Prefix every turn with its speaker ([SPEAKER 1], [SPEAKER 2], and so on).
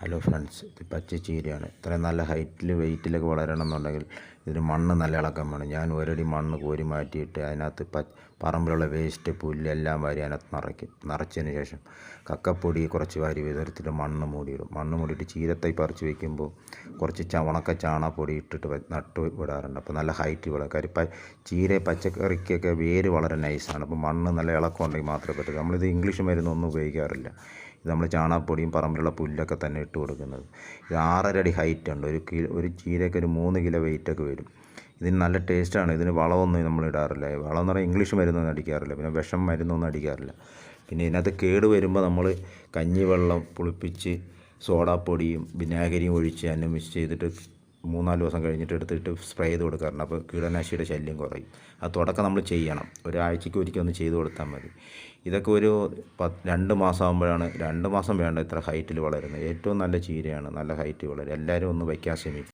[SPEAKER 1] Hello friends, ഇത് പച്ചച്ചീരയാണ്. ഇത്രയും നല്ല ഹൈറ്റിൽ വെയിറ്റിലൊക്കെ വളരണം എന്നുണ്ടെങ്കിൽ ഇതിന് മണ്ണ് നല്ല ഇളക്കം വേണം. ഞാൻ ഒരടി മണ്ണ് കോരി മാറ്റിയിട്ട് അതിനകത്ത് പറമ്പിലുള്ള വേസ്റ്റ് പുല്ല് എല്ലാം വാരി അതിനകത്ത് നിറച്ചതിന് ശേഷം കക്കപ്പൊടി കുറച്ച് വാരി വിതരത്തിൽ മണ്ണ് മൂടിയിടും. മണ്ണ് മൂടിയിട്ട് ചീരത്തൈ പറിച്ച് വയ്ക്കുമ്പോൾ കുറച്ച് ഉണക്ക ചാണകപ്പൊടി ഇട്ടിട്ട് നട്ട് വിടാറുണ്ട്. അപ്പോൾ നല്ല ഹൈറ്റ് വളരും. കാര്യം ചീര പച്ചക്കറിക്കൊക്കെ വേര് വളരെ നൈസാണ്. അപ്പോൾ മണ്ണ് നല്ല ഇളക്കം ഉണ്ടെങ്കിൽ മാത്രമേ പറ്റൂ. നമ്മളിത് ഇംഗ്ലീഷ് മരുന്നൊന്നും ഉപയോഗിക്കാറില്ല. ഇത് നമ്മൾ ചാണകപ്പൊടിയും പറമ്പിലുള്ള പുല്ലൊക്കെ തന്നെ ഇട്ട് കൊടുക്കുന്നത്. ഇത് 6.5 അടി ഹൈറ്റ് ഉണ്ട്. ഒരു ചീരയ്ക്ക് ഒരു 3 കിലോ വെയിറ്റൊക്കെ വരും. ഇതിന് നല്ല ടേസ്റ്റാണ്. ഇതിന് വളമൊന്നും നമ്മൾ ഇടാറില്ല. വളം എന്ന് പറഞ്ഞാൽ ഇംഗ്ലീഷ് മരുന്നൊന്നും അടിക്കാറില്ല, പിന്നെ വിഷം മരുന്നൊന്നും അടിക്കാറില്ല. പിന്നെ ഇതിനകത്ത് കേട് വരുമ്പോൾ നമ്മൾ കഞ്ഞിവെള്ളം പുളിപ്പിച്ച് സോഡാപ്പൊടിയും വിനാഗിരിയും ഒഴിച്ച് അതിനെ മിക്സ് ചെയ്തിട്ട് 3-4 ദിവസം കഴിഞ്ഞിട്ട് എടുത്തിട്ട് സ്പ്രേ ചെയ്ത് കൊടുക്കാറുണ്ട്. അപ്പോൾ കീടനാശിയുടെ ശല്യം കുറയും. അത് തുടക്കം നമ്മൾ ചെയ്യണം. ഒരാഴ്ചയ്ക്ക് ഒരിക്കൽ ഒന്ന് ചെയ്ത് കൊടുത്താൽ മതി. ഇതൊക്കെ ഒരു 2 മാസം ആകുമ്പോഴാണ്, 2 മാസം വേണ്ട ഇത്ര ഹൈറ്റിൽ വളരുന്നത്. ഏറ്റവും നല്ല ചീരയാണ്, നല്ല ഹൈറ്റ് വളരും. എല്ലാവരും ഒന്ന് വയ്ക്കാൻ ശ്രമിക്കും.